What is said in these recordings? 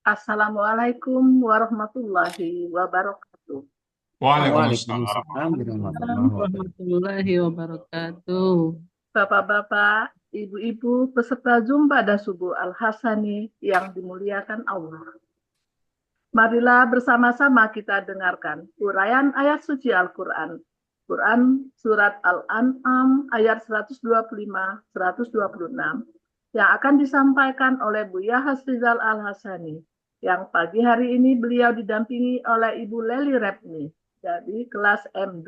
Assalamualaikum warahmatullahi wabarakatuh. Waalaikumsalam. Waalaikumsalam warahmatullahi wabarakatuh. Warahmatullahi wabarakatuh. Bapak-bapak, ibu-ibu, peserta Zumba dan Subuh Al-Hasani yang dimuliakan Allah. Marilah bersama-sama kita dengarkan uraian ayat suci Al-Quran. Quran Surat Al-An'am ayat 125-126 yang akan disampaikan oleh Buya Hasrizal Al-Hasani. Yang pagi hari ini beliau didampingi oleh Ibu Leli Repni dari kelas M2.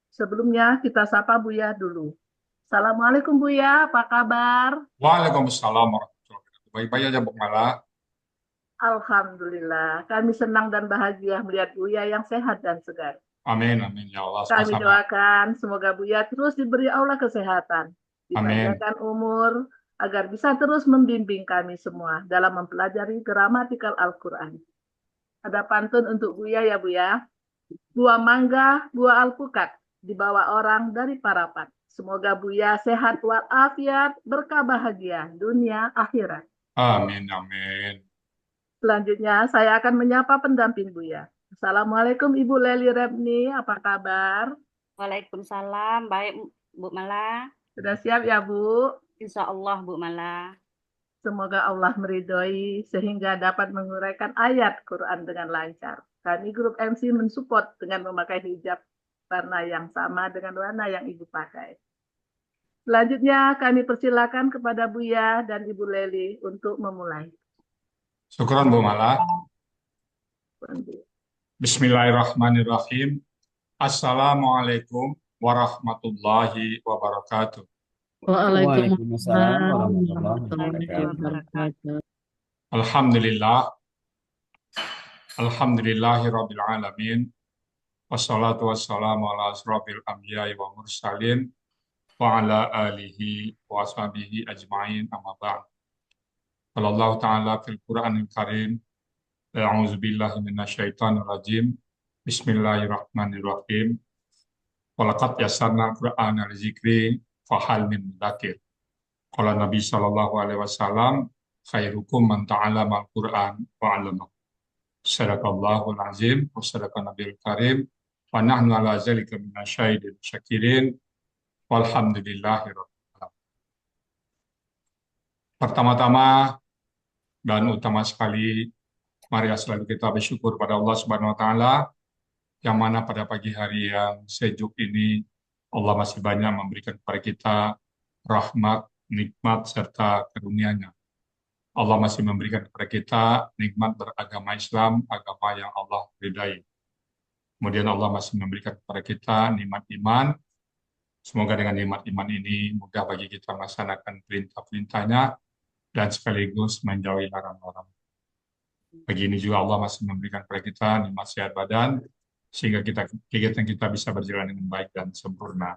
Sebelumnya kita sapa Buya dulu. Assalamualaikum Buya, apa kabar? Waalaikumsalam warahmatullahi wabarakatuh. Baik-baik aja, Bu Mala. Alhamdulillah, kami senang dan bahagia melihat Buya yang sehat dan segar. Amin, amin. Ya Allah, Kami sama-sama. doakan semoga Buya terus diberi Allah kesehatan, Amin. dipanjangkan umur, agar bisa terus membimbing kami semua dalam mempelajari gramatikal Al-Quran. Ada pantun untuk Buya ya Buya. Buah mangga, buah alpukat, dibawa orang dari Parapat. Semoga Buya sehat walafiat, berkah bahagia, dunia akhirat. Amin, amin. Selanjutnya saya akan menyapa pendamping Buya. Assalamualaikum Ibu Leli Repni, apa kabar? Waalaikumsalam, baik Bu Mala. Sudah siap ya Bu? Insya Allah Bu Mala. Semoga Allah meridhoi sehingga dapat menguraikan ayat Quran dengan lancar. Kami grup MC mensupport dengan memakai hijab warna yang sama dengan warna yang Ibu pakai. Selanjutnya kami persilakan kepada Buya dan Ibu Leli untuk memulai. Syukron, Bu Mala. Bismillahirrahmanirrahim. Assalamualaikum warahmatullahi wabarakatuh. Waalaikumsalam Waalaikumsalam warahmatullahi warahmatullahi wabarakatuh. wabarakatuh. Alhamdulillah. Alhamdulillahi rabbil alamin. Wassalatu wassalamu ala asrofil anbiya'i wa mursalin wa ala alihi wa ashabihi ajma'in amma ba'd. Qala Allah ta'ala fil Qur'anil Karim. A'udzu billahi minasyaitonir rajim. Bismillahirrahmanirrahim. Walaqad yassarnal Qur'ana lidzikri fahal min mudzakir. Qala Nabi sallallahu alaihi wasallam khairukum man ta'allamal Qur'an wa 'allamahu. Sadaqallahul azim wa sadaqa nabiyul karim wa nahnu ala zalika minasyahidin syakirin walhamdulillahi rabbil alamin. Pertama-tama dan utama sekali, mari selalu kita bersyukur pada Allah Subhanahu wa taala yang mana pada pagi hari yang sejuk ini Allah masih banyak memberikan kepada kita rahmat, nikmat serta karunia-Nya. Allah masih memberikan kepada kita nikmat beragama Islam, agama yang Allah ridai. Kemudian Allah masih memberikan kepada kita nikmat iman. Semoga dengan nikmat iman ini mudah bagi kita melaksanakan perintah-perintahnya dan sekaligus menjauhi larang-larang. Pagi ini juga Allah masih memberikan kepada kita nikmat sehat badan, sehingga kegiatan kita bisa berjalan dengan baik dan sempurna.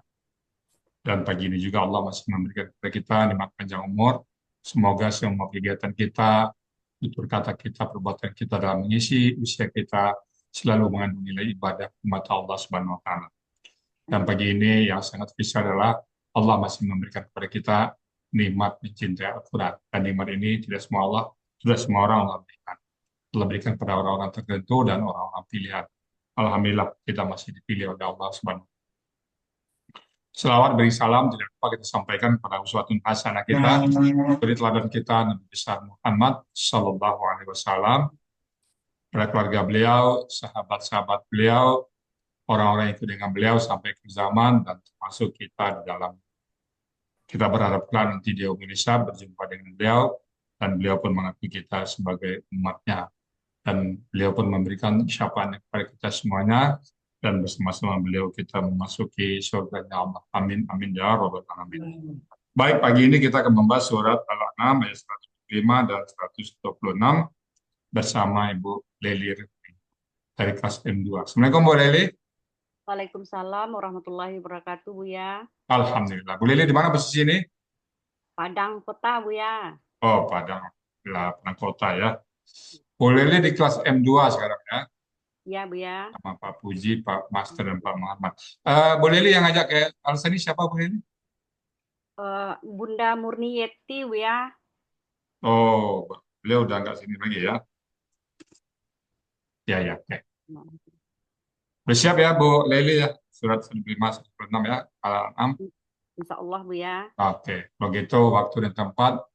Dan pagi ini juga Allah masih memberikan kepada kita nikmat panjang umur. Semoga semua kegiatan kita, tutur kata kita, perbuatan kita dalam mengisi usia kita selalu mengandung nilai ibadah umat Allah Subhanahu wa taala. Dan pagi ini yang sangat spesial adalah Allah masih memberikan kepada kita nikmat mencintai Al-Quran. Dan nikmat ini tidak semua orang Allah berikan. Allah berikan pada orang-orang tertentu dan orang-orang pilihan. Alhamdulillah kita masih dipilih oleh Allah Subhanahu wa taala. Selawat beri salam tidak lupa kita sampaikan pada uswatun hasanah kita, beri teladan kita Nabi besar Muhammad Sallallahu Alaihi Wasallam, pada keluarga beliau, sahabat-sahabat beliau, orang-orang yang ikut dengan beliau sampai ke zaman dan termasuk kita di dalam. Kita berharap nanti di Indonesia berjumpa dengan beliau dan beliau pun mengakui kita sebagai umatnya dan beliau pun memberikan syafaat kepada kita semuanya. Dan bersama-sama beliau kita memasuki surganya Allah. Amin, amin, ya Rabbal Alamin. Baik, pagi ini kita akan membahas surat Al-An'am ayat 105 dan 126 bersama Ibu Leli dari kelas M2. Assalamualaikum Bu Leli. Waalaikumsalam warahmatullahi wabarakatuh Bu ya. Alhamdulillah. Bu Leli di mana posisi ini? Padang Kota Bu ya. Oh, Padang Kota ya. Bu Leli di kelas M2 sekarang ya. Iya Bu ya. Sama Pak Puji, Pak Master, dan Pak Muhammad. Bu Leli yang ngajak ke Alsani siapa Bu Leli? Bunda Murni Yeti Bu ya. Oh, beliau udah nggak sini lagi ya. Ya, ya, oke. Bersiap ya Bu Leli ya, surat 95, 96 ya, Al-An'am. Insya Allah Bu ya. Oke, begitu waktu dan tempat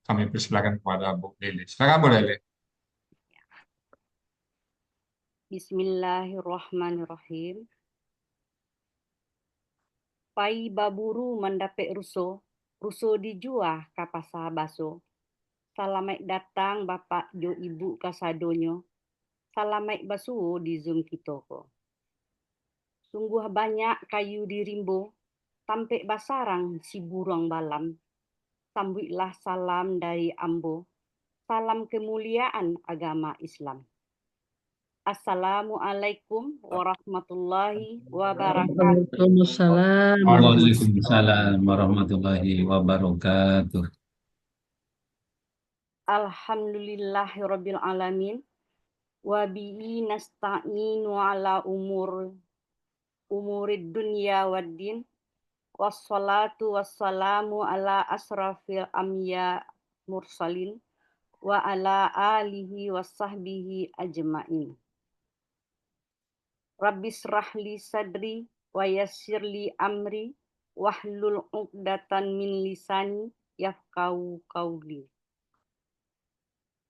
kami persilakan kepada Bu Leli. Silakan Bu Leli. Bismillahirrahmanirrahim. Pai baburu mendapek ruso dijuah kapasa baso. Salamai datang bapak jo ibu kasadonyo. Salamai basu di Zoom kitoko. Sungguh banyak kayu di rimbo, tampek basarang si burung balam. Sambutlah salam dari Ambo, salam kemuliaan agama Islam. Assalamualaikum warahmatullahi wabarakatuh. Waalaikumsalam. Waalaikumsalam warahmatullahi wabarakatuh. Alhamdulillahirabbil alamin. Wa bihi nasta'inu ala umurid dunya waddin. Wassalatu wassalamu ala asrafil amya mursalin wa ala alihi wasahbihi ajmain. Rabbis rahli sadri wa yassirli amri wahlul 'uqdatan min lisani yafqahu qawli.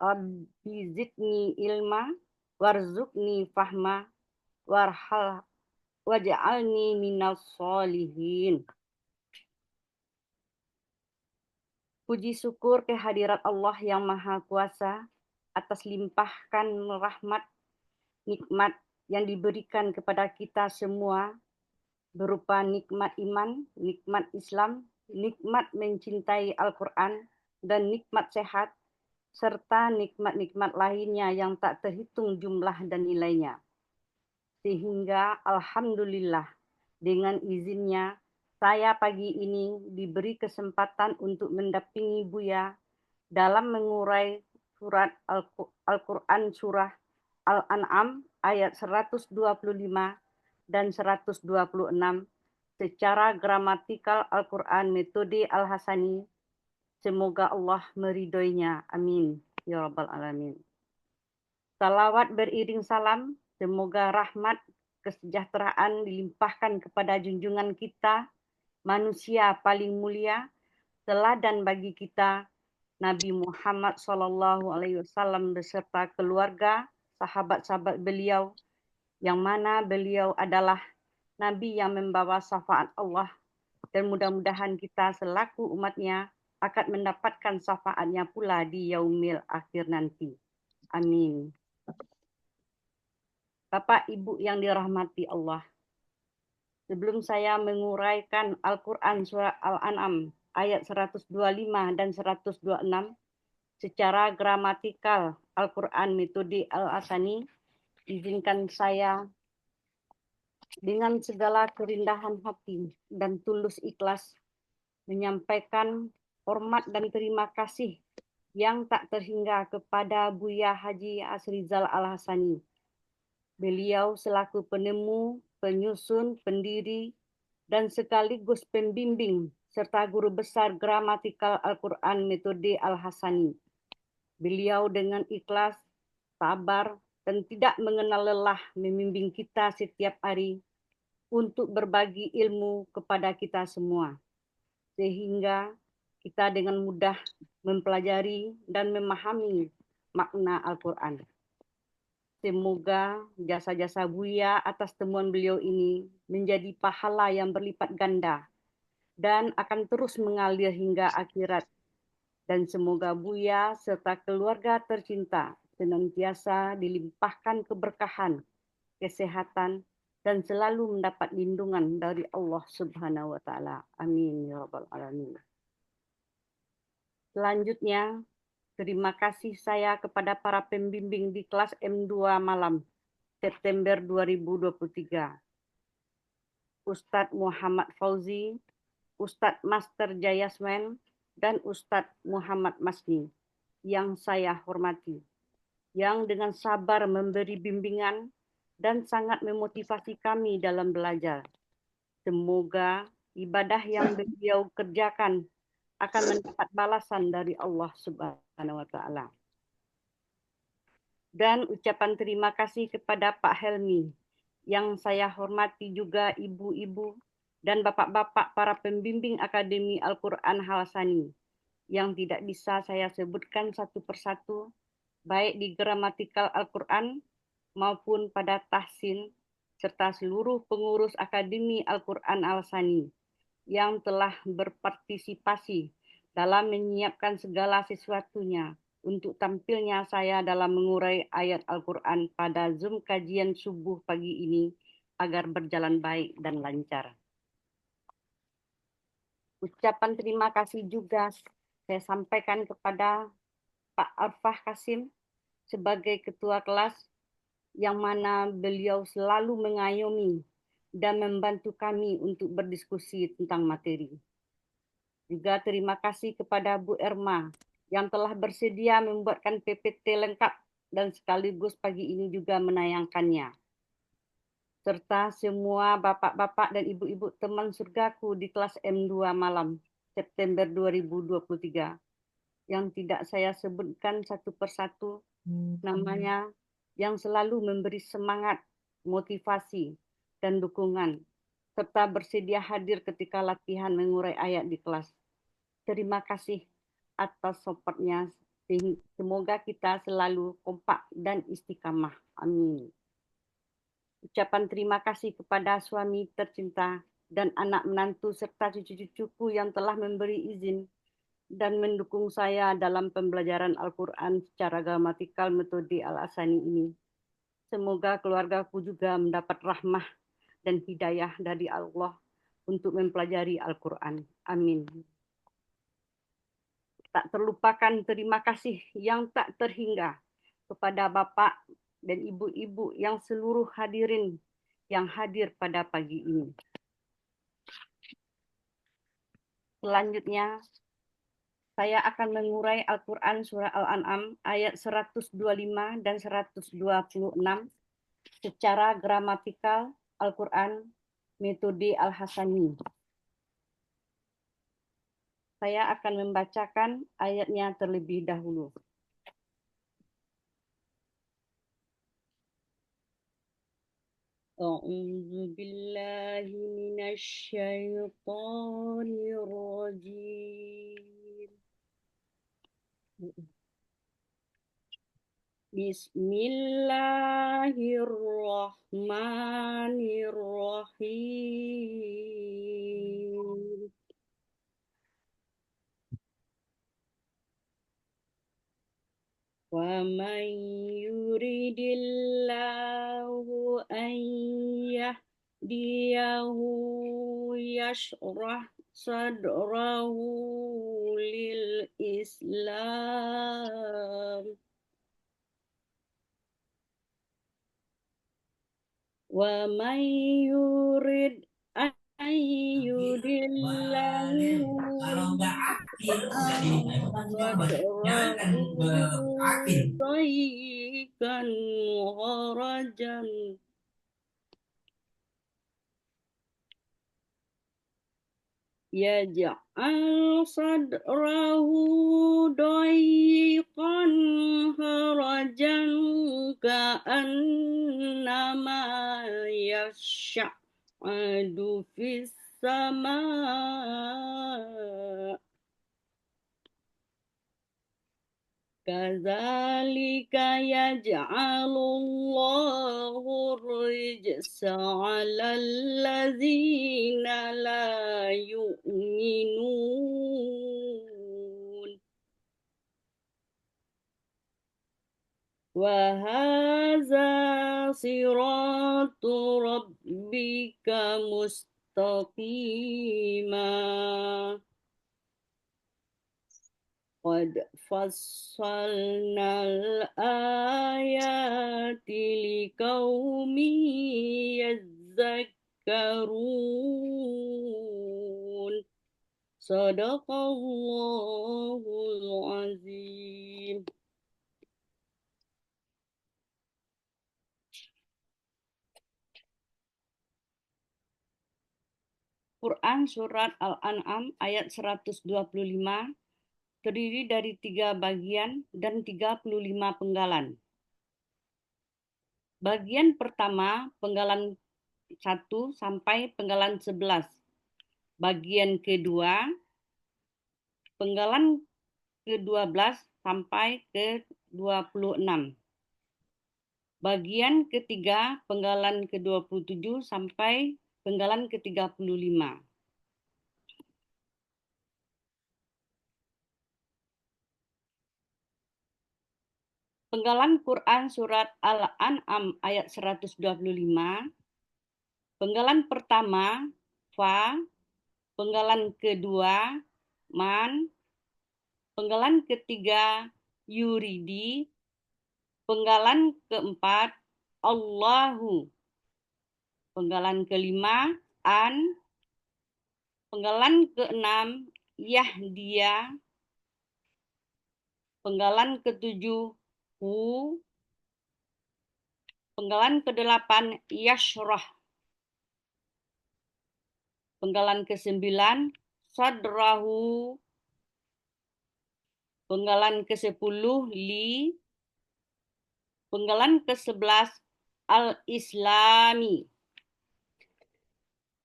Rabbi zidni ilma warzuqni fahma waj'alni minas solihin. Puji syukur kehadirat Allah yang Maha Kuasa atas limpahkan rahmat nikmat yang diberikan kepada kita semua berupa nikmat iman, nikmat Islam, nikmat mencintai Al-Quran, dan nikmat sehat, serta nikmat-nikmat lainnya yang tak terhitung jumlah dan nilainya. Sehingga Alhamdulillah, dengan izinnya, saya pagi ini diberi kesempatan untuk mendampingi Buya dalam mengurai surat Al-Quran surah Al-An'am ayat 125 dan 126 secara gramatikal Al-Quran metode Al-Hasani. Semoga Allah meridhoinya. Amin. Ya Rabbal Alamin. Salawat beriring salam. Semoga rahmat kesejahteraan dilimpahkan kepada junjungan kita, manusia paling mulia, teladan bagi kita, Nabi Muhammad SAW beserta keluarga, sahabat-sahabat beliau, yang mana beliau adalah Nabi yang membawa syafaat Allah, dan mudah-mudahan kita selaku umatnya akan mendapatkan syafaatnya pula di yaumil akhir nanti. Amin. Bapak Ibu yang dirahmati Allah, sebelum saya menguraikan Al-Quran surah Al-An'am ayat 125 dan 126 secara gramatikal Al-Quran metode Al-Hasani, izinkan saya dengan segala kerendahan hati dan tulus ikhlas menyampaikan hormat dan terima kasih yang tak terhingga kepada Buya Haji Asrizal Al-Hasani. Beliau selaku penemu, penyusun, pendiri, dan sekaligus pembimbing serta guru besar gramatikal Al-Quran metode Al-Hasani. Beliau dengan ikhlas, sabar, dan tidak mengenal lelah membimbing kita setiap hari untuk berbagi ilmu kepada kita semua. Sehingga kita dengan mudah mempelajari dan memahami makna Al-Quran. Semoga jasa-jasa Buya atas temuan beliau ini menjadi pahala yang berlipat ganda dan akan terus mengalir hingga akhirat. Dan semoga Buya serta keluarga tercinta senantiasa dilimpahkan keberkahan, kesehatan, dan selalu mendapat lindungan dari Allah Subhanahu wa Ta'ala. Amin ya Rabbal Alamin. Selanjutnya, terima kasih saya kepada para pembimbing di kelas M2 malam September 2023. Ustadz Muhammad Fauzi, Ustadz Master Jayasmen, dan Ustadz Muhammad Masni yang saya hormati, yang dengan sabar memberi bimbingan dan sangat memotivasi kami dalam belajar. Semoga ibadah yang beliau kerjakan akan mendapat balasan dari Allah Subhanahu wa Ta'ala. Dan ucapan terima kasih kepada Pak Helmi, yang saya hormati juga ibu-ibu dan bapak-bapak para pembimbing Akademi Al-Quran Al-Sani, yang tidak bisa saya sebutkan satu persatu, baik di gramatikal Al-Quran maupun pada tahsin, serta seluruh pengurus Akademi Al-Quran Al-Sani yang telah berpartisipasi dalam menyiapkan segala sesuatunya untuk tampilnya saya dalam mengurai ayat Al-Quran pada Zoom kajian subuh pagi ini agar berjalan baik dan lancar. Ucapan terima kasih juga saya sampaikan kepada Pak Arfah Kasim sebagai ketua kelas, yang mana beliau selalu mengayomi dan membantu kami untuk berdiskusi tentang materi. Juga terima kasih kepada Bu Erma yang telah bersedia membuatkan PPT lengkap dan sekaligus pagi ini juga menayangkannya. Serta semua bapak-bapak dan ibu-ibu teman surgaku di kelas M2 malam September 2023 yang tidak saya sebutkan satu persatu namanya, yang selalu memberi semangat, motivasi, dan dukungan, serta bersedia hadir ketika latihan mengurai ayat di kelas. Terima kasih atas supportnya. Semoga kita selalu kompak dan istiqamah. Amin. Ucapan terima kasih kepada suami tercinta dan anak menantu serta cucu-cucuku yang telah memberi izin dan mendukung saya dalam pembelajaran Al-Quran secara gramatikal metode Al-Asani ini. Semoga keluargaku juga mendapat rahmah dan hidayah dari Allah untuk mempelajari Al-Quran. Amin. Tak terlupakan terima kasih yang tak terhingga kepada Bapak dan Ibu-ibu yang seluruh hadirin yang hadir pada pagi ini. Selanjutnya, saya akan mengurai Al-Quran Surah Al-An'am ayat 125 dan 126 secara gramatikal Al-Quran metode Al-Hasani. Saya akan membacakan ayatnya terlebih dahulu. A'udzu billahi minasy syaithanir rajim. Bismillahirrahmanirrahim. Wa man yuridillahu an yahdiyahu yashrah sadrahu lil Islam. Wa man yurid an yudillahu ضيقا محرجا يجعل صدره ضيقا حرجا كأنما يصعد في السماء كذلك يجعل الله الرجس على الذين لا يؤمنون وهذا صراط ربك مستقيما قد فصلنا الآيات لقوم يذكرون صدق الله العظيم. Quran Surat Al-An'am ayat 125 terdiri dari 3 bagian dan 35 penggalan. Bagian pertama penggalan 1 sampai penggalan 11. Bagian kedua penggalan ke-12 sampai ke-26. Bagian ketiga penggalan ke-27 sampai penggalan ke-35. Penggalan Quran Surat Al-An'am ayat 125. Penggalan pertama, Fa. Penggalan kedua, Man. Penggalan ketiga, Yuridi. Penggalan keempat, Allahu. Penggalan kelima, An. Penggalan keenam, Yahdia. Penggalan ketujuh, Hu. Penggalan ke-8 Yashrah. Penggalan ke-9 Sadrahu. Penggalan ke-10 Li. Penggalan ke-11 Al-Islami.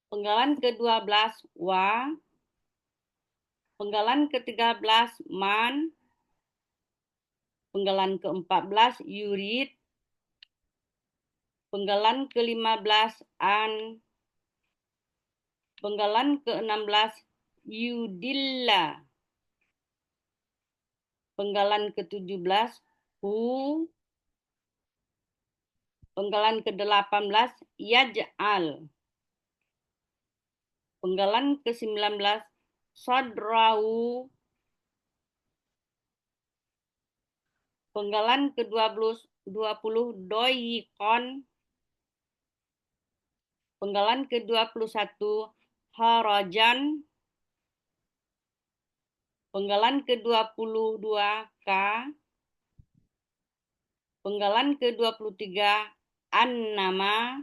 Penggalan ke-12 Wa. Penggalan ke-13 Man. Penggalan ke-14 Yurid. Penggalan ke-15 An. Penggalan ke-16 Yudilla. Penggalan ke-17 Hu. Penggalan ke-18 Yaj'al. Penggalan ke-19 Sadrahu. Penggalan ke-20 Doyikon. Penggalan ke-21 Harajan. Penggalan ke-22 Ka. Penggalan ke-23 An-Nama.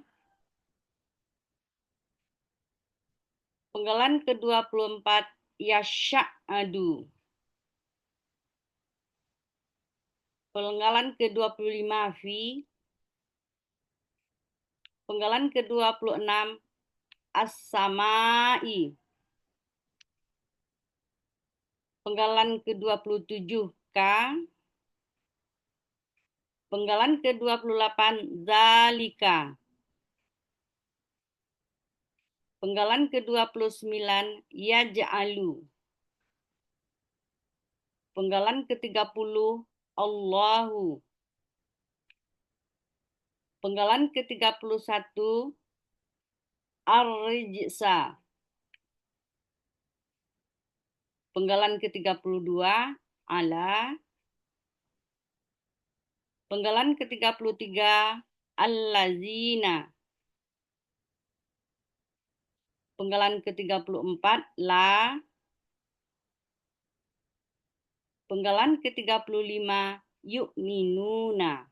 Penggalan ke-24 Yasya'adu. Penggalan ke-25 Fi. Penggalan ke-26 As-Sama'i. Penggalan ke-27 Ka. Penggalan ke-28 Zalika. Penggalan ke-29 Yaj'alu. Penggalan ke-30 Allahu. Penggalan ke-31 Ar-Rijsa. Penggalan ke-32 Ala. Penggalan ke-33 Allazina. Penggalan ke-34 La. Penggalan ke-35 Yu'minuna.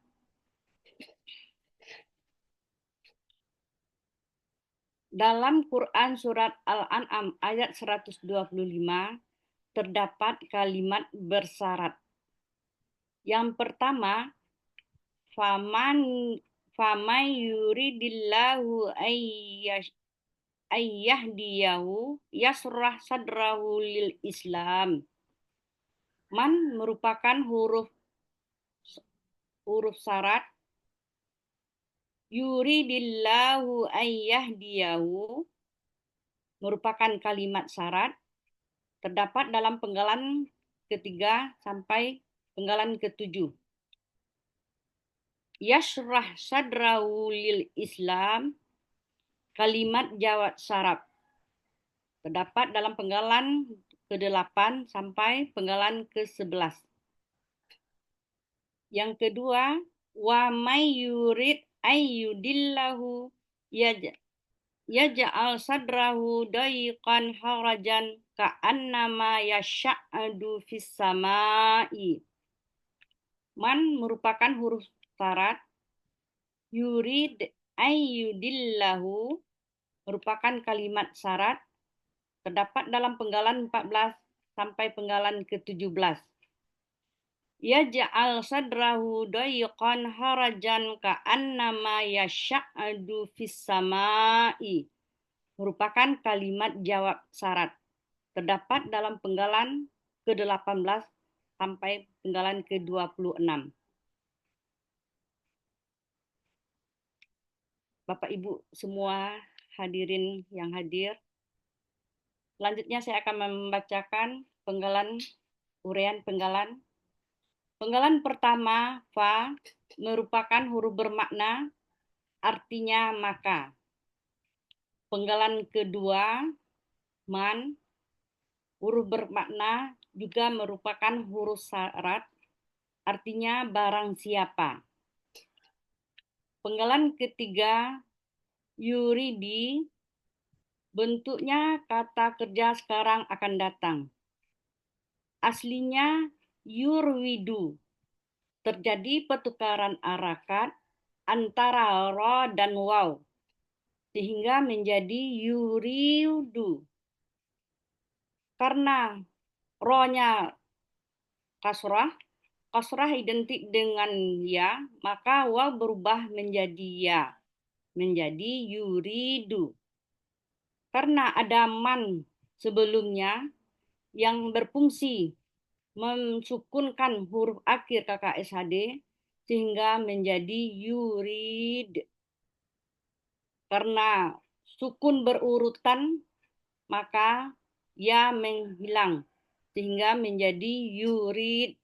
Dalam Quran Surat Al-An'am ayat 125 terdapat kalimat bersyarat. Yang pertama, faman yuridillahu ayyahdiyahu yasrah sadrahu lil Islam. Man merupakan huruf syarat. Yuridillahu ayyahdiyahu merupakan kalimat syarat. Terdapat dalam penggalan ketiga sampai penggalan ke-7. Yashrah sadrahu lil Islam, kalimat jawab syarat. Terdapat dalam penggalan ke-8 sampai penggalan ke-11. Yang kedua, wa may yurid ayyudillahu yaj'al sadrahu dayiqan harajan ka'annama yasha'adu fis sama'i. Man merupakan huruf syarat. Yurid ayyudillahu merupakan kalimat syarat. Terdapat dalam penggalan 14 sampai penggalan ke-17. Yaj'al sadrahu dayiqan harajan ka'annama yasha'adu fis sama'i. Merupakan kalimat jawab syarat. Terdapat dalam penggalan ke-18 sampai penggalan ke-26. Bapak Ibu semua hadirin yang hadir, selanjutnya saya akan membacakan uraian penggalan. Penggalan pertama, fa, merupakan huruf bermakna, artinya maka. Penggalan kedua, man, huruf bermakna juga merupakan huruf syarat, artinya barang siapa. Penggalan ketiga, yuridi, bentuknya kata kerja sekarang akan datang. Aslinya yurwidu. Terjadi pertukaran harakat antara ro dan waw, sehingga menjadi yuridu. Karena ro-nya kasrah identik dengan ya, maka waw berubah menjadi ya, menjadi yuridu. Karena ada man sebelumnya yang berfungsi mensukunkan huruf akhir KKSHD sehingga menjadi yurid. Karena sukun berurutan maka ya menghilang sehingga menjadi yurid.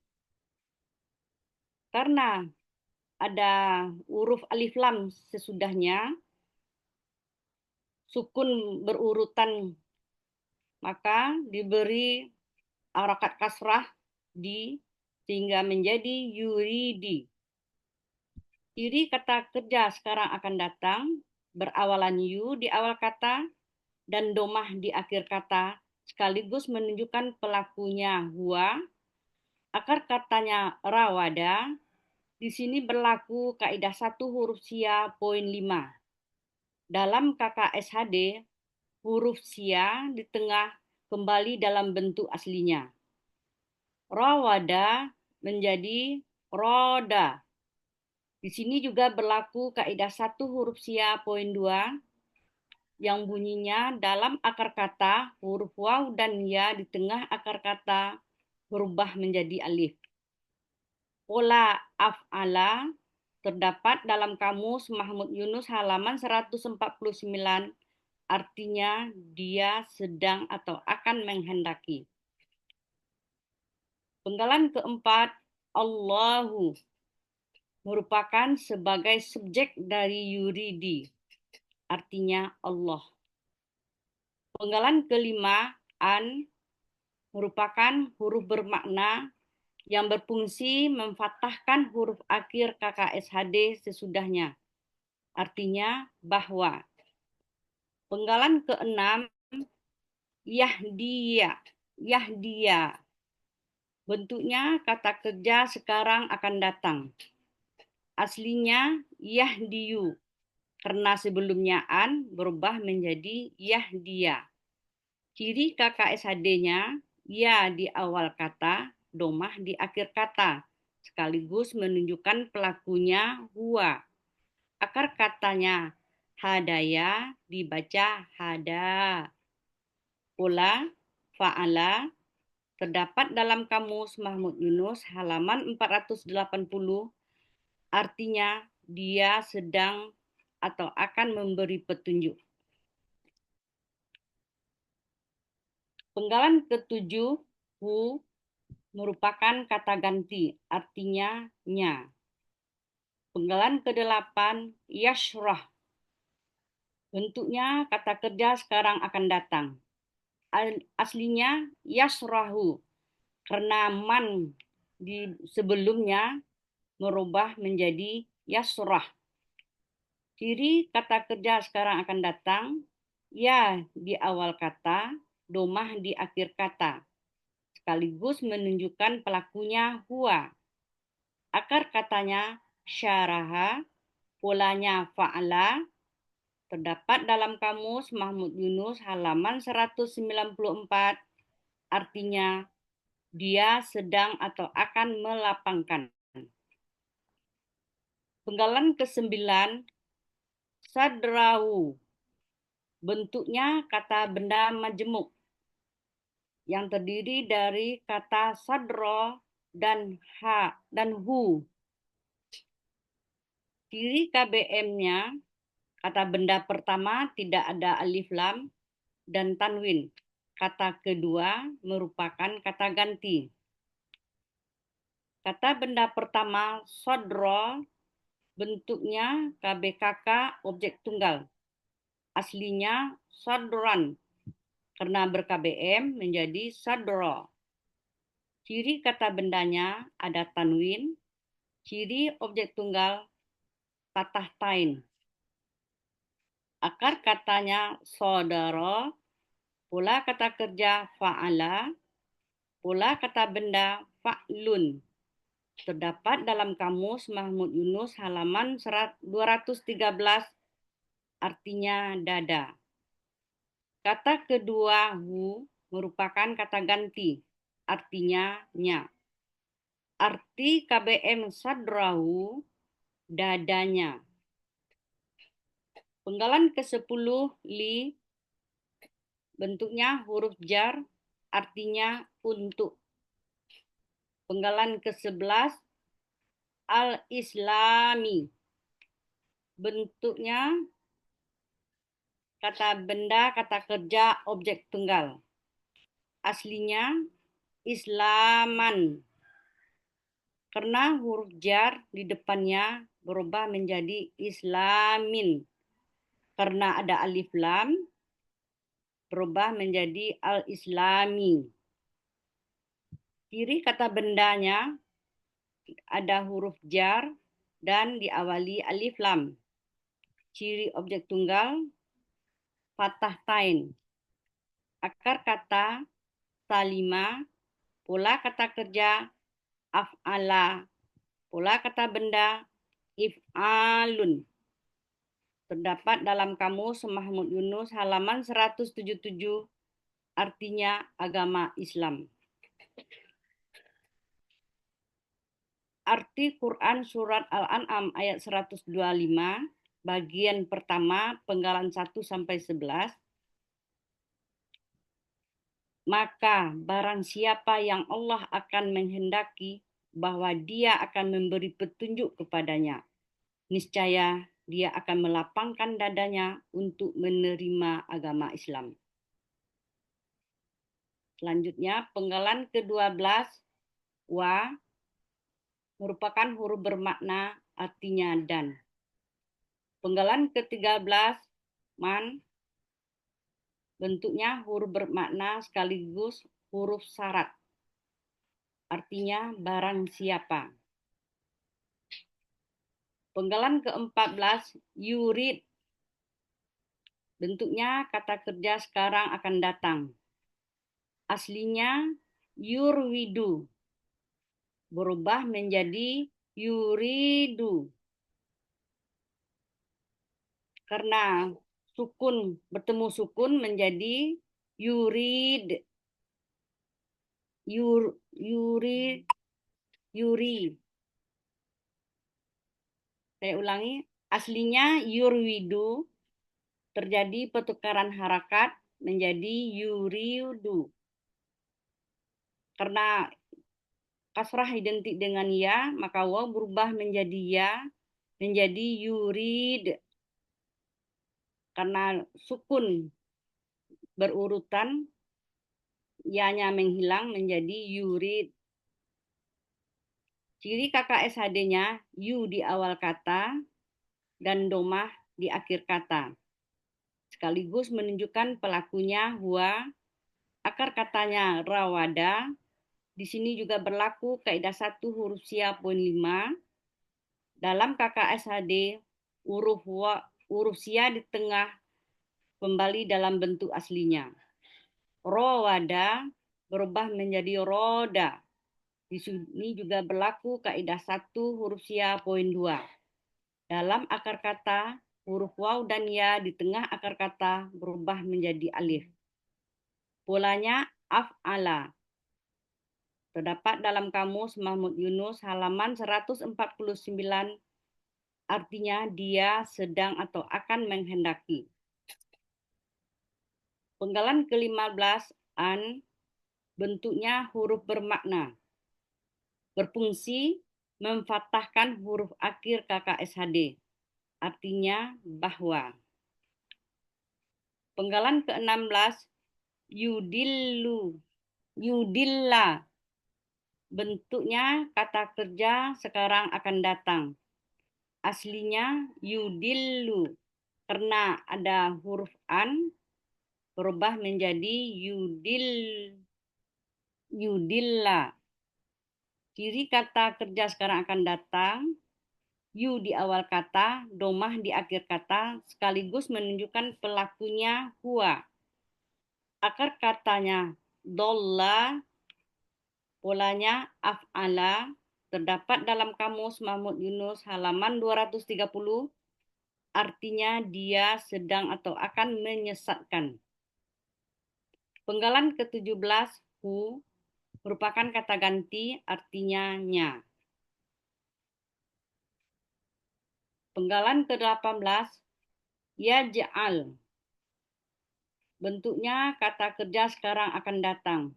Karena ada huruf alif lam sesudahnya sukun berurutan maka diberi harakat kasrah di sehingga menjadi yuridi. Ciri kata kerja sekarang akan datang berawalan yu di awal kata dan domah di akhir kata sekaligus menunjukkan pelakunya huwa. Akar katanya rawada. Di sini berlaku kaidah 1 huruf sia poin 5. Dalam KKSHD huruf sia di tengah kembali dalam bentuk aslinya. Rawada menjadi roda. Di sini juga berlaku kaidah 1 huruf sia poin 2 yang bunyinya dalam akar kata huruf waw dan ya di tengah akar kata berubah menjadi alif. Pola af'ala terdapat dalam kamus Mahmud Yunus halaman 149, artinya dia sedang atau akan menghendaki. Penggalan keempat, Allahu, merupakan sebagai subjek dari yuridi, artinya Allah. Penggalan kelima, an, merupakan huruf bermakna yang berfungsi memfathahkan huruf akhir KKSHD sesudahnya, artinya bahwa. Penggalan keenam, yahdiya, bentuknya kata kerja sekarang akan datang. Aslinya yahdiyu, karena sebelumnya an berubah menjadi yahdiya. Ciri KKSHD-nya ya di awal kata, domah di akhir kata, sekaligus menunjukkan pelakunya huwa. Akar katanya hadaya dibaca hada. Pola fa'ala terdapat dalam kamus Mahmud Yunus halaman 480, artinya dia sedang atau akan memberi petunjuk. Penggalan ketujuh, hu, merupakan kata ganti, artinya nya. Penggalan ke-8, yashrah. Bentuknya kata kerja sekarang akan datang. Aslinya yasrahu, karena man di sebelumnya merubah menjadi yasrah. Ciri kata kerja sekarang akan datang, ya di awal kata, domah di akhir kata, sekaligus menunjukkan pelakunya huwa. Akar katanya syaraha, polanya fa'ala, terdapat dalam kamus Mahmud Yunus halaman 194, artinya dia sedang atau akan melapangkan. Penggalan ke-9, sadrahu. Bentuknya kata benda majemuk yang terdiri dari kata sadro dan hu. Ciri KBM-nya, kata benda pertama tidak ada alif lam dan tanwin. Kata kedua merupakan kata ganti. Kata benda pertama, sodro, bentuknya KBKK objek tunggal. Aslinya sodron, karena ber-KBM menjadi sadro. Ciri kata bendanya ada tanwin, ciri objek tunggal patah tain. Akar katanya sodaro, pola kata kerja fa'ala, pola kata benda fa'lun. Terdapat dalam kamus Mahmud Yunus halaman 213, artinya dada. Kata kedua hu merupakan kata ganti, artinya nya. Arti KBM sadrahu, dadanya. Penggalan ke-10 li, bentuknya huruf jar, artinya untuk. Penggalan ke-11 al-islami, bentuknya kata benda, kata kerja, objek tunggal. Aslinya islaman. Karena huruf jar di depannya berubah menjadi islamin. Karena ada alif lam, berubah menjadi al-islami. Ciri kata bendanya ada huruf jar dan diawali alif lam. Ciri objek tunggal patah tain. Akar kata salima, pola kata kerja af'ala, pola kata benda if'alun. Terdapat dalam kamus Mahmud Yunus halaman 177, artinya agama Islam. Arti Quran surat Al-An'am ayat 125, bagian pertama, penggalan 1 sampai 11. Maka barang siapa yang Allah akan menghendaki bahwa dia akan memberi petunjuk kepadanya, niscaya dia akan melapangkan dadanya untuk menerima agama Islam. Selanjutnya, penggalan ke-12, wa, merupakan huruf bermakna artinya dan. Penggalan ke-13, man, bentuknya huruf bermakna sekaligus huruf syarat, artinya barang siapa. Penggalan ke-14, yurid, bentuknya kata kerja sekarang akan datang. Aslinya yurwidu, berubah menjadi yuridu. Karena sukun bertemu sukun menjadi yurid. Yuri. Saya ulangi, aslinya yurwidu, terjadi pertukaran harakat menjadi yuridu. Karena kasrah identik dengan ya, maka waw berubah menjadi ya, menjadi yurid. Karena sukun berurutan, ya-nya menghilang menjadi yurid. Ciri KKSHD-nya yu di awal kata dan domah di akhir kata. Sekaligus menunjukkan pelakunya huwa. Akar katanya rawada. Di sini juga berlaku kaidah 1 huruf sia poin 5. Dalam KKSHD huruf sia di tengah kembali dalam bentuk aslinya. Rawada berubah menjadi roda. Di sini juga berlaku kaidah 1 huruf sia poin 2. Dalam akar kata, huruf waw dan ya di tengah akar kata berubah menjadi alif. Polanya af'ala. Terdapat dalam Kamus Mahmud Yunus halaman 149, artinya dia sedang atau akan menghendaki. Penggalan ke-15 an, bentuknya huruf bermakna. Berfungsi memfathahkan huruf akhir KKSHD, artinya bahwa. Penggalan ke-16 yudilla, bentuknya kata kerja sekarang akan datang. Aslinya yudillu, karena ada huruf an berubah menjadi yudilla. Ciri kata kerja sekarang akan datang, yu di awal kata, domah di akhir kata, sekaligus menunjukkan pelakunya huwa. Akar katanya dolla, polanya af'ala, terdapat dalam Kamus Mahmud Yunus halaman 230, artinya dia sedang atau akan menyesatkan. Penggalan ke-17 hu merupakan kata ganti, artinya nya. Penggalan ke-18 yaj'al, bentuknya kata kerja sekarang akan datang.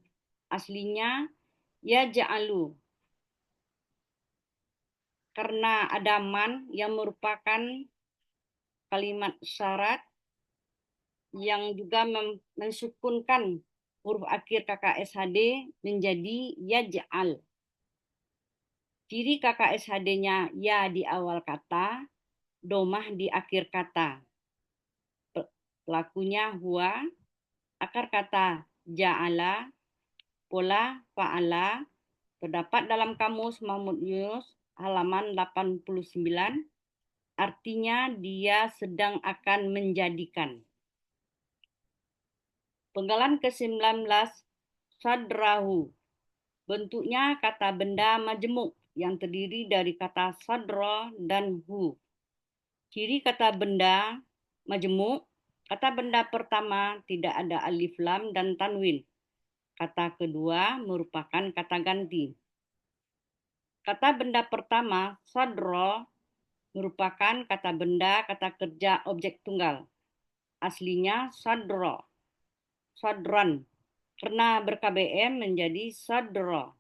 Aslinya yaj'alu, karena ada man yang merupakan kalimat syarat yang juga mensukunkan huruf akhir KKSHD menjadi yaj'al. Ciri KKSHD-nya ya di awal kata, domah di akhir kata. Pelakunya huwa, akar kata ja'ala, pola fa'ala, terdapat dalam Kamus Mahmud Yunus halaman 89, artinya dia sedang akan menjadikan. Penggalan ke-19 sadrahu, bentuknya kata benda majemuk yang terdiri dari kata sadra dan hu. Ciri kata benda majemuk, kata benda pertama tidak ada alif lam dan tanwin. Kata kedua merupakan kata ganti. Kata benda pertama, sadra, merupakan kata benda kata kerja objek tunggal. Aslinya sadra, sadran, karena ber-KBM menjadi sadra.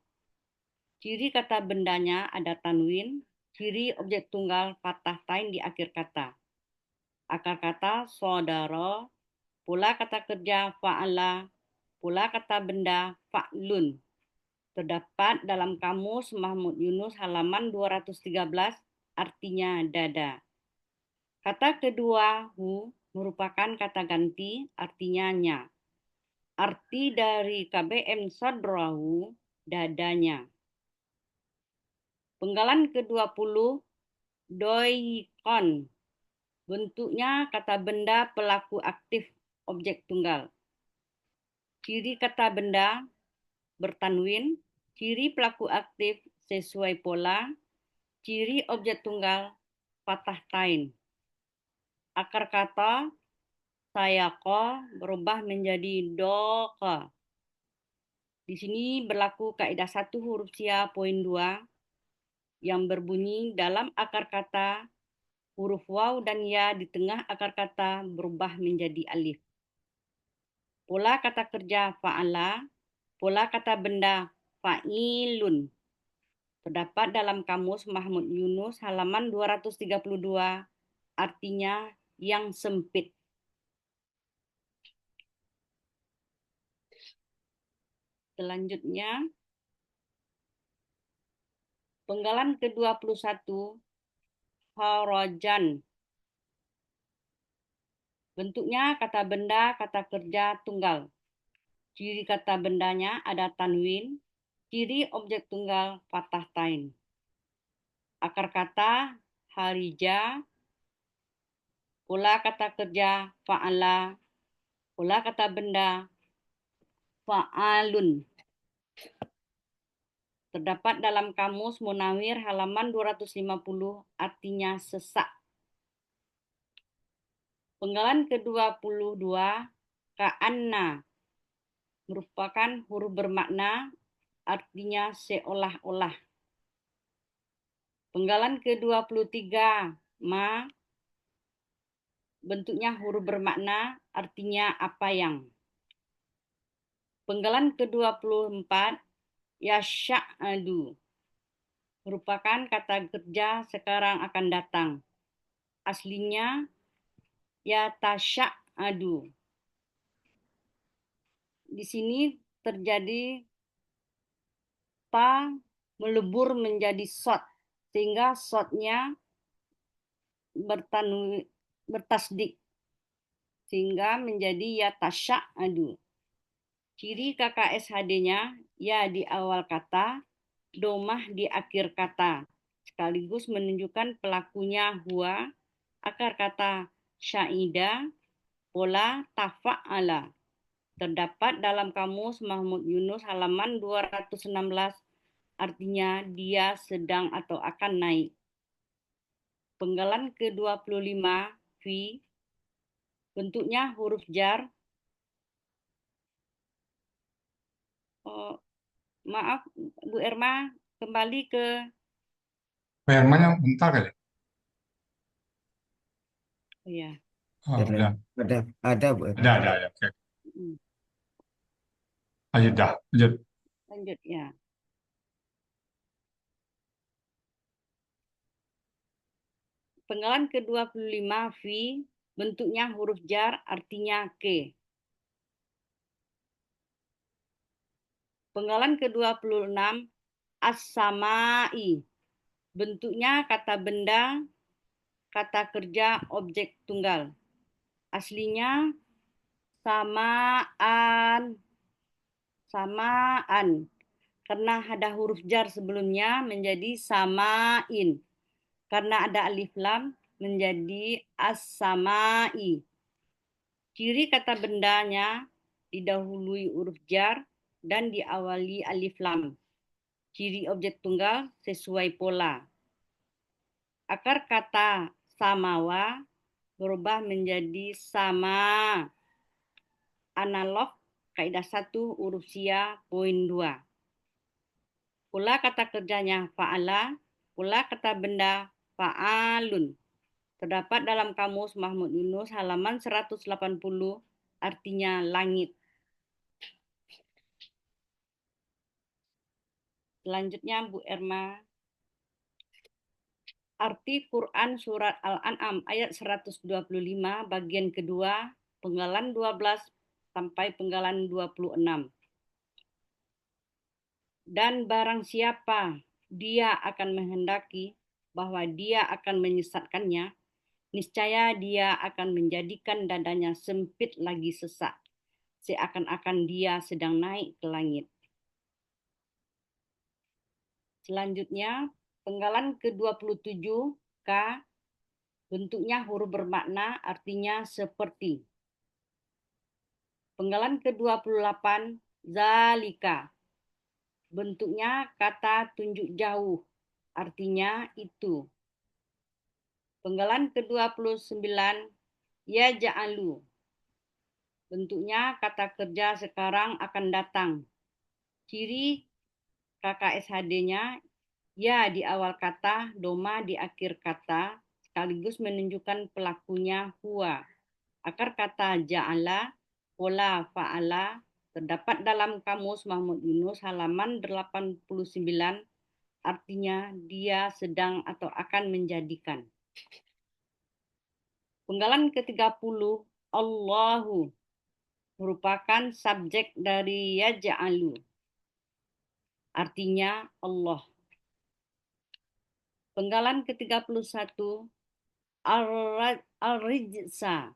Ciri kata bendanya ada tanwin, ciri objek tunggal fathah tain di akhir kata. Akar kata saudara, pula kata kerja fa'ala, pula kata benda fa'lun. Terdapat dalam Kamus Mahmud Yunus halaman 213, artinya dada. Kata kedua hu merupakan kata ganti, artinya nya. Arti dari KBM sadrahu, dadanya. Penggalan ke-20 doikon, bentuknya kata benda pelaku aktif objek tunggal. Ciri kata benda bertanwin, ciri pelaku aktif sesuai pola, ciri objek tunggal fathah tain. Akar kata sayako berubah menjadi doka. Di sini berlaku kaidah 1 huruf sia poin 2 yang berbunyi dalam akar kata huruf waw dan ya di tengah akar kata berubah menjadi alif. Pola kata kerja fa'ala, pola kata benda fa'ilun. Terdapat dalam Kamus Mahmud Yunus halaman 232, artinya yang sempit. Selanjutnya, penggalan ke-21, harajan. Bentuknya kata benda, kata kerja tunggal. Ciri kata bendanya ada tanwin, ciri objek tunggal fathah tain. Akar kata harija, pola kata kerja fa'ala, pola kata benda fa'alun. Terdapat dalam Kamus Munawir halaman 250, artinya sesak. Penggalan ke-22, ka'anna, merupakan huruf bermakna artinya seolah-olah. Penggalan ke-23, ma, bentuknya huruf bermakna, artinya apa yang. Penggalan ke-24, yasya'adu, merupakan kata kerja sekarang akan datang. Aslinya yatasya'adu. Di sini terjadi ta melebur menjadi sod, sehingga sodnya bertasdik, sehingga menjadi yatasya'adu. Ciri KKSHD-nya ya di awal kata, domah di akhir kata, sekaligus menunjukkan pelakunya huwa, akar kata sya'ida, pola tafa'ala. Terdapat dalam kamus Mahmud Yunus halaman 216, artinya dia sedang atau akan naik. Penggalan ke-25, fi, bentuknya huruf jar. Maaf, Bu Erma, kembali ke Firmannya bentar kali. ya. Oh, udah. Ada Bu. Ada. Oke. Mm, Lanjut dah. Lanjut. Lanjut ya. Penggalan ke-25, fi, bentuknya huruf jar, artinya ke. Penggalan ke-26, as-samai, bentuknya kata benda, kata kerja, objek tunggal. Aslinya samaan. Karena ada huruf jar sebelumnya menjadi samain. Karena ada alif lam menjadi as-samai. Ciri kata bendanya didahului huruf jar dan diawali alif lam. Ciri objek tunggal sesuai pola. Akar kata samawa berubah menjadi sama. Analog kaidah 1 huruf sia poin 2. Pola kata kerjanya fa'ala, pola kata benda fa'alun. Terdapat dalam kamus Mahmud Yunus halaman 180, artinya langit. Selanjutnya Bu Erma. Arti Quran surat Al-An'am ayat 125 bagian kedua, penggalan 12 sampai penggalan 26. Dan barang siapa dia akan menghendaki bahwa dia akan menyesatkannya, niscaya dia akan menjadikan dadanya sempit lagi sesak, seakan-akan dia sedang naik ke langit. Selanjutnya, penggalan ke-27, K, bentuknya huruf bermakna, artinya seperti. Penggalan ke-28, zalika, bentuknya kata tunjuk jauh, artinya itu. Penggalan ke-29, ya ja'alu, bentuknya kata kerja sekarang akan datang. Ciri KKSHD-nya ya di awal kata, doma di akhir kata, sekaligus menunjukkan pelakunya huwa. Akar kata ja'ala, pola fa'ala, terdapat dalam kamus Mahmud Yunus halaman 89, artinya dia sedang atau akan menjadikan. Penggalan ke-30, Allahu, merupakan subjek dari yaj'alu, artinya Allah. Penggalan ke-31, al-rijsa,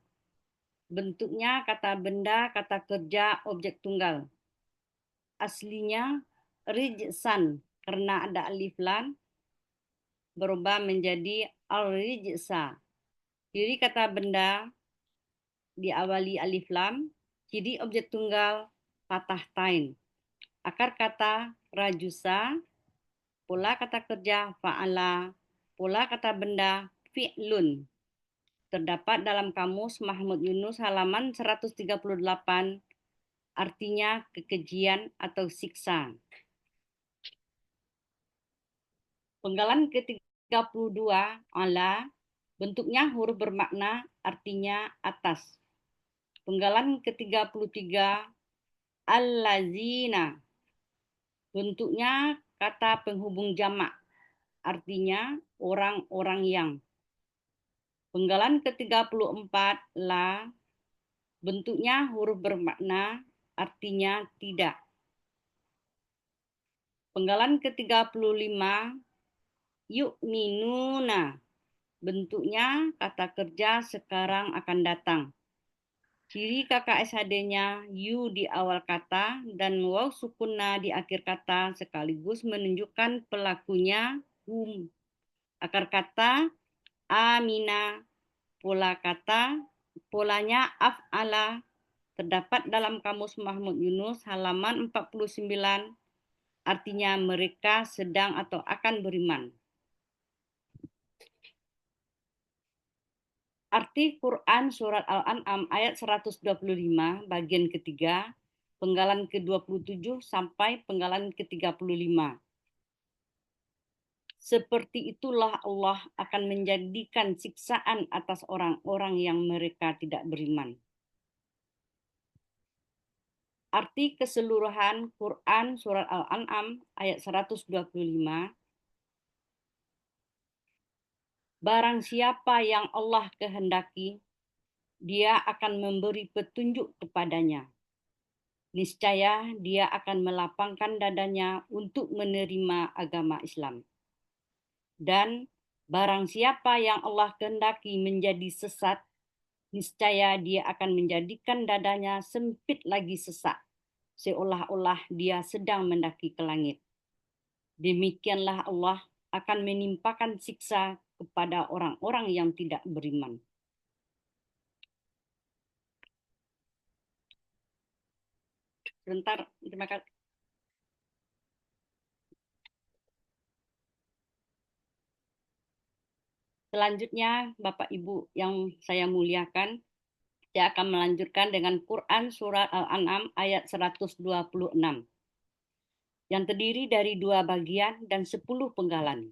bentuknya kata benda, kata kerja, objek tunggal. Aslinya rijsan, karena ada alif lam berubah menjadi al-rijsa. Ciri kata benda diawali alif lam, ciri objek tunggal fathah tain. Akar kata rajusa, pola kata kerja fa'ala, pola kata benda fi'lun. Terdapat dalam kamus Mahmud Yunus halaman 138, artinya kekejian atau siksa. Penggalan ke-32 ala, bentuknya huruf bermakna, artinya atas. Penggalan ke-33 allazina, bentuknya kata penghubung jamak, artinya orang-orang yang. Penggalan ke-34 la, bentuknya huruf bermakna, artinya tidak. Penggalan ke-35 yu'minuna, bentuknya kata kerja sekarang akan datang. Ciri KKSHD-nya yu di awal kata dan waw sukunna di akhir kata sekaligus menunjukkan pelakunya hum. Akar kata amina, polanya af'ala, terdapat dalam Kamus Mahmud Yunus halaman 49, artinya mereka sedang atau akan beriman. Arti Quran Surat Al-An'am ayat 125 bagian ketiga, penggalan ke-27 sampai penggalan ke-35. Seperti itulah Allah akan menjadikan siksaan atas orang-orang yang mereka tidak beriman. Arti keseluruhan Quran Surat Al-An'am ayat 125, barang siapa yang Allah kehendaki, Dia akan memberi petunjuk kepadanya. Niscaya Dia akan melapangkan dadanya untuk menerima agama Islam. Dan barang siapa yang Allah kehendaki menjadi sesat, niscaya Dia akan menjadikan dadanya sempit lagi sesak, seolah-olah dia sedang mendaki ke langit. Demikianlah Allah akan menimpakan siksa kepada orang-orang yang tidak beriman. Sebentar, terima kasih. Selanjutnya, Bapak Ibu yang saya muliakan, saya akan melanjutkan dengan Quran Surat Al-An'am ayat 126, yang terdiri dari 2 bagian dan 10 penggalan.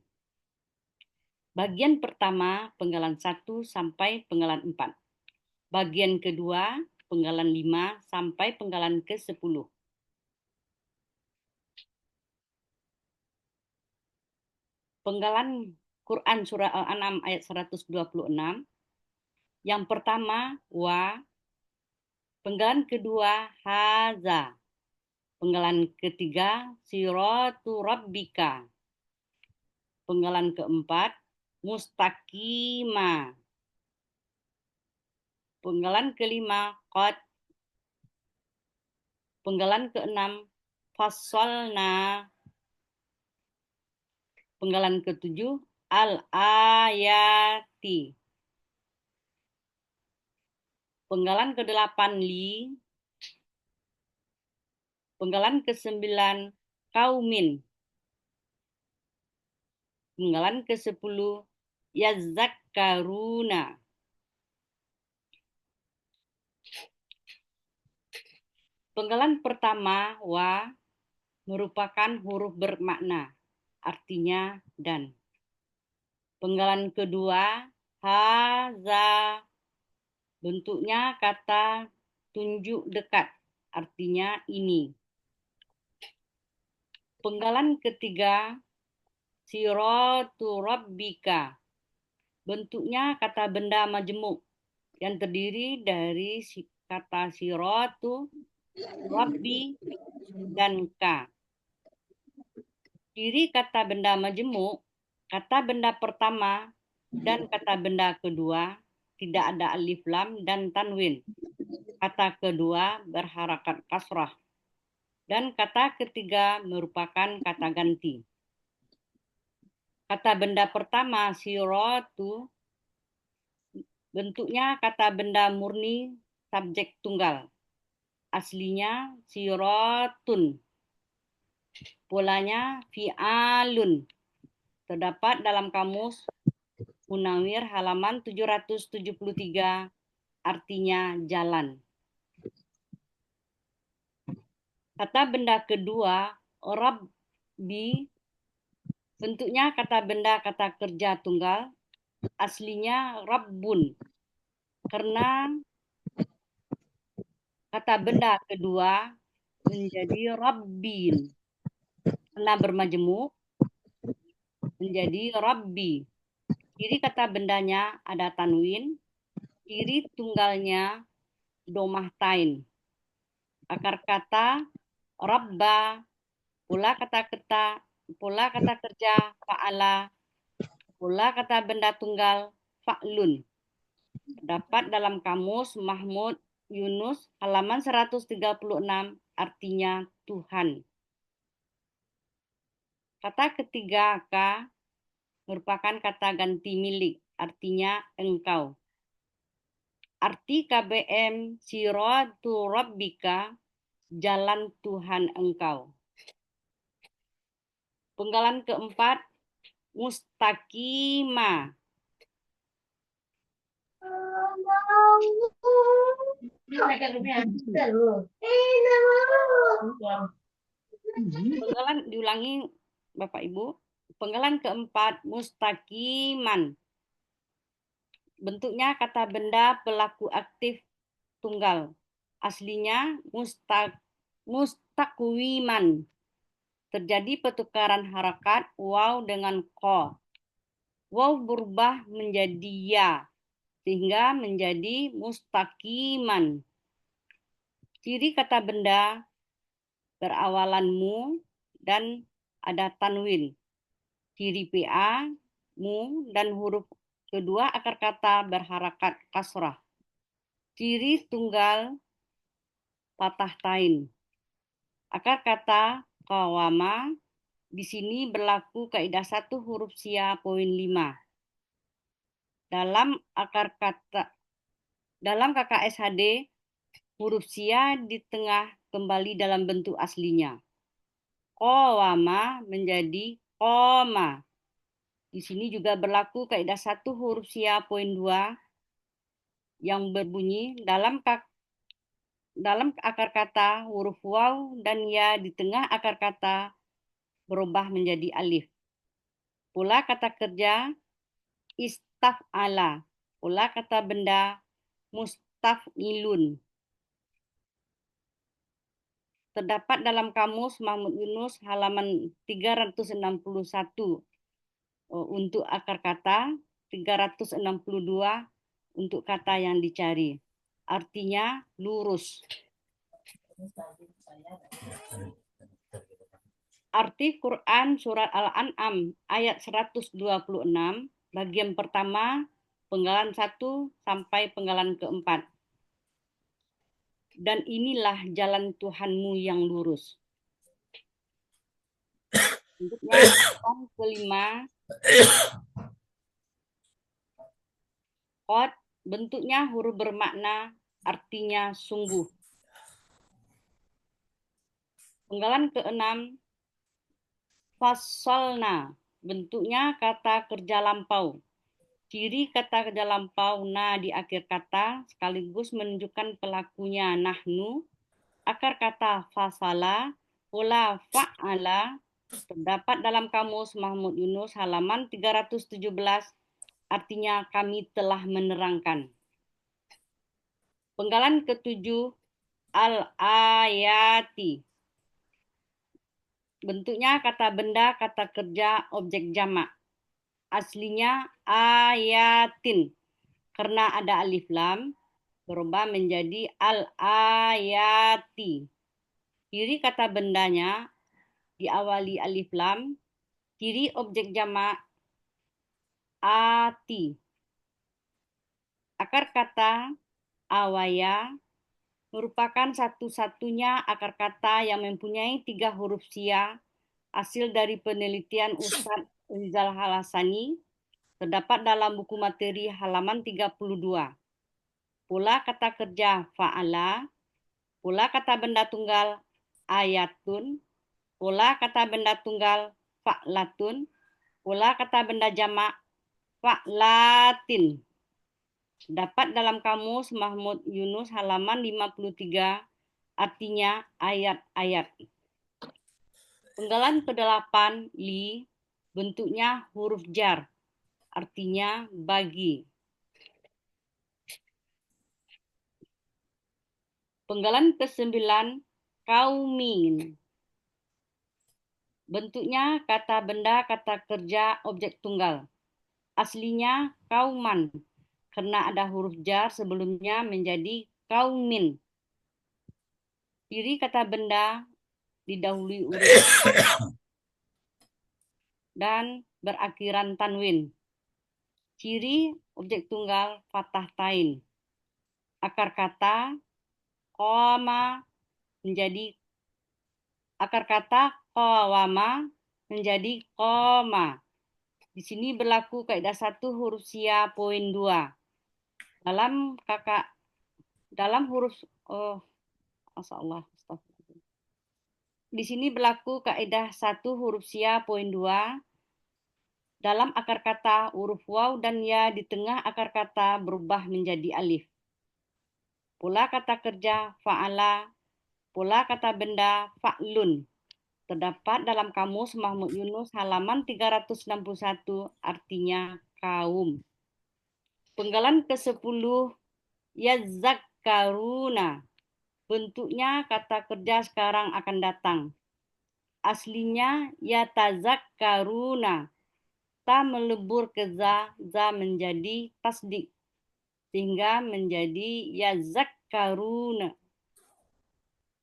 Bagian pertama, penggalan 1 sampai penggalan 4. Bagian kedua, penggalan 5 sampai penggalan ke-10. Penggalan Quran Surah Al-An'am ayat 126. Yang pertama, wa. Penggalan kedua, haza. Penggalan ketiga, siratu rabbika. Penggalan keempat, mustaqima. Penggalan kelima, qad. Penggalan keenam, fassalna. Penggalan ketujuh, al-ayati. Penggalan ke-8, li. Penggalan ke-9, kaumin. Penggalan ke-10, yazakkaruna. Penggalan pertama, wa, merupakan huruf bermakna, artinya dan. Penggalan kedua, haza, bentuknya kata tunjuk dekat, artinya ini. Penggalan ketiga, siratu rabbika, bentuknya kata benda majemuk yang terdiri dari kata siratu, rabbi, dan ka. Ciri kata benda majemuk, kata benda pertama dan kata benda kedua tidak ada alif lam dan tanwin. Kata kedua berharakat kasrah. Dan kata ketiga merupakan kata ganti. Kata benda pertama, siratu, bentuknya kata benda murni subjek tunggal. Aslinya siratun. Polanya fi'alun. Terdapat dalam Kamus Munawir halaman 773, artinya jalan. Kata benda kedua, rabbi, Bentuknya kata benda kata kerja tunggal, aslinya rabbun. Karena kata benda kedua menjadi rabbin. Karena bermajemuk menjadi rabbi. Ciri kata bendanya ada tanwin, ciri tunggalnya domah tain. Akar kata rabba, pula kata kerja fa'ala, pula kata benda tunggal fa'lun. Terdapat dalam kamus Mahmud Yunus halaman 136, artinya Tuhan. Kata ketiga ka merupakan kata ganti milik, artinya engkau. Arti KBM siratu rabbika, jalan Tuhan engkau. Penggalan keempat, mustaqima. Penggalan diulangi Bapak Ibu. Penggalan keempat, mustaqiman. Bentuknya kata benda pelaku aktif tunggal. Aslinya mustaqwiman. Terjadi pertukaran harakat waw dengan ko. Waw berubah menjadi ya, sehingga menjadi mustaqiman. Ciri kata benda berawalan mu dan ada tanwin. Ciri PA, mu, dan huruf kedua akar kata berharakat kasrah. Ciri tunggal patah tain. Akar kata qawama di sini berlaku kaidah 1 huruf sia poin 5. Dalam KKSHD huruf sia di tengah kembali dalam bentuk aslinya. Qawama menjadi qoma. Di sini juga berlaku kaidah 1 huruf sia poin 2 yang berbunyi dalam akar kata huruf waw dan ya di tengah akar kata berubah menjadi alif. Pula kata kerja istaf'ala. Pula kata benda mustaf'ilun. Terdapat dalam kamus Mahmud Yunus halaman 361 untuk akar kata, 362 untuk kata yang dicari. Artinya lurus. Arti Quran surat Al-An'am ayat 126 bagian pertama penggalan 1 sampai penggalan keempat. Dan inilah jalan Tuhanmu yang lurus. Bentuknya yang kelima. Qad, bentuknya huruf bermakna, artinya sungguh. Penggalan keenam, fassalna, bentuknya kata kerja lampau. Ciri kata kerja lampau na di akhir kata sekaligus menunjukkan pelakunya nahnu. Akar kata fasala, pula fa'ala, terdapat dalam kamus Mahmud Yunus halaman 317, artinya kami telah menerangkan. Penggalan ketujuh, al-ayati. Bentuknya kata benda, kata kerja, objek jamak. Aslinya ayatin. Karena ada alif lam, berubah menjadi al-ayati. Ciri kata bendanya diawali alif lam, ciri objek jamak ati. Akar kata awaya merupakan satu-satunya akar kata yang mempunyai 3 huruf sia, hasil dari penelitian Ustadz Rizal Halasani, terdapat dalam buku materi halaman 32. Pula kata kerja fa'ala, pula kata benda tunggal ayatun, pula kata benda tunggal fa'latun, pula kata benda jamak fa'latin. Dapat dalam kamus Mahmud Yunus halaman 53, artinya ayat-ayat. Penggalan ke-8, li, Bentuknya huruf jar, artinya bagi. Penggalan ke-9, kaumin. Bentuknya kata benda, kata kerja, objek tunggal. Aslinya kauman, karena ada huruf jar sebelumnya menjadi kaumin. Ciri kata benda didahului huruf dan berakhiran tanwin. Ciri objek tunggal fathah tain. Akar kata qawama menjadi qoma. Di sini berlaku kaidah 1 huruf sia poin 2. Dalam huruf Di sini berlaku kaidah 1 huruf sia poin 2. Dalam akar kata huruf waw dan ya di tengah akar kata berubah menjadi alif. Pola kata kerja fa'ala, pola kata benda fa'lun. Terdapat dalam kamus Mahmud Yunus halaman 361, artinya kaum. Penggalan ke-10, yazakkaruna. Bentuknya kata kerja sekarang akan datang. Aslinya yatazakkaruna. Ta melebur ke za menjadi tasdik. Sehingga menjadi yazakkaruna.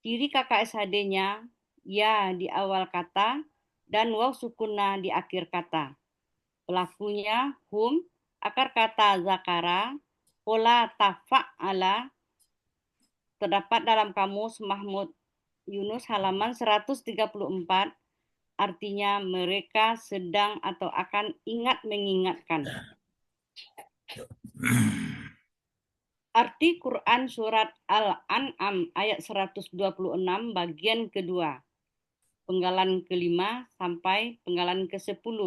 Ciri KKSHD-nya ya di awal kata dan waw sukunna di akhir kata. Pelakunya hum, akar kata zakara, pola tafa'ala, terdapat dalam kamus Mahmud Yunus halaman 134, artinya mereka sedang atau akan ingat mengingatkan. Arti Quran surat Al-An'am ayat 126 bagian kedua. Penggalan ke-5 sampai penggalan ke-10.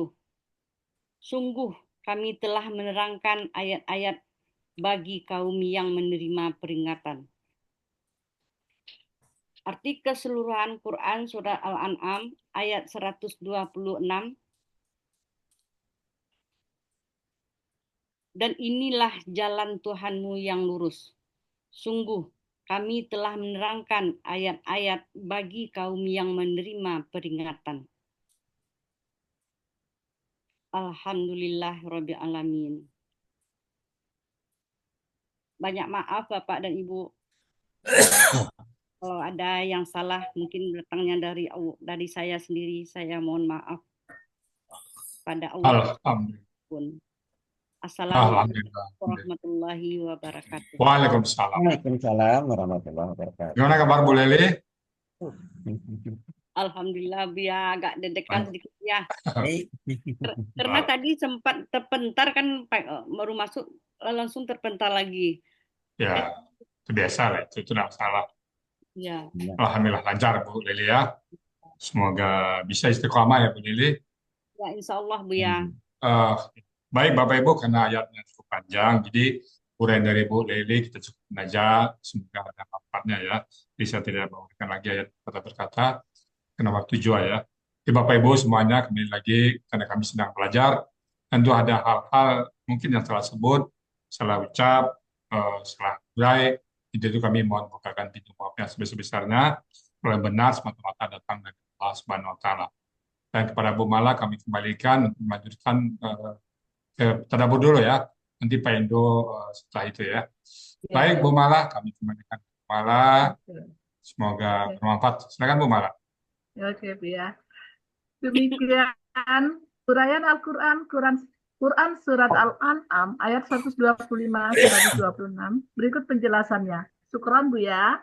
Sungguh kami telah menerangkan ayat-ayat bagi kaum yang menerima peringatan. Arti keseluruhan Quran surat Al-An'am ayat 126. Dan inilah jalan Tuhanmu yang lurus. Sungguh kami telah menerangkan ayat-ayat bagi kaum yang menerima peringatan. Alhamdulillahirabbil alamin. Banyak maaf Bapak dan Ibu. Kalau ada yang salah mungkin datangnya dari saya sendiri, saya mohon maaf pada Allah. Alhamdulillah. Assalamualaikum Alhamdulillah. warahmatullahi wabarakatuh. Waalaikumsalam. Waalaikumsalam warahmatullahi wabarakatuh. Gimana kabar Bu Leli? Alhamdulillah ya agak deg-degan sedikit ya. Baik. Karena tadi sempat terpentar kan baru masuk langsung terpentar lagi. Ya, itu biasa lah, itu tidak masalah. Ya. Alhamdulillah lancar Bu Leli ya. Semoga bisa istiqomah ya Bu Leli. Ya insya Allah Bu ya. Baik Bapak Ibu, karena ayatnya cukup panjang, jadi uraian dari Bu Leli kita cukupin aja, semoga ada manfaatnya ya. Jadi saya tidak bawakan lagi ayat kata berkata, karena waktu juga ya. Jadi Bapak Ibu semuanya kembali lagi, karena kami sedang belajar, tentu ada hal-hal mungkin yang salah sebut, salah ucap, salah urai, jadi itu kami mohon bukakan pintu maaf yang sebesar-besarnya, kalau yang benar semata-mata datang dari Allah Subhanahu Wa Taala. Dan kepada Bu Mala kami kembalikan untuk melanjutkan tadabur dulu ya, nanti Pak Indo setelah itu ya. Baik Bu Mala, kami kembalikan Bu Mala, semoga bermanfaat. Silakan Bu Mala. Oke Bu ya. Demikian uraian Al-Quran, Quran surat Al-An'am ayat 125-126. Berikut penjelasannya. Syukran Bu ya.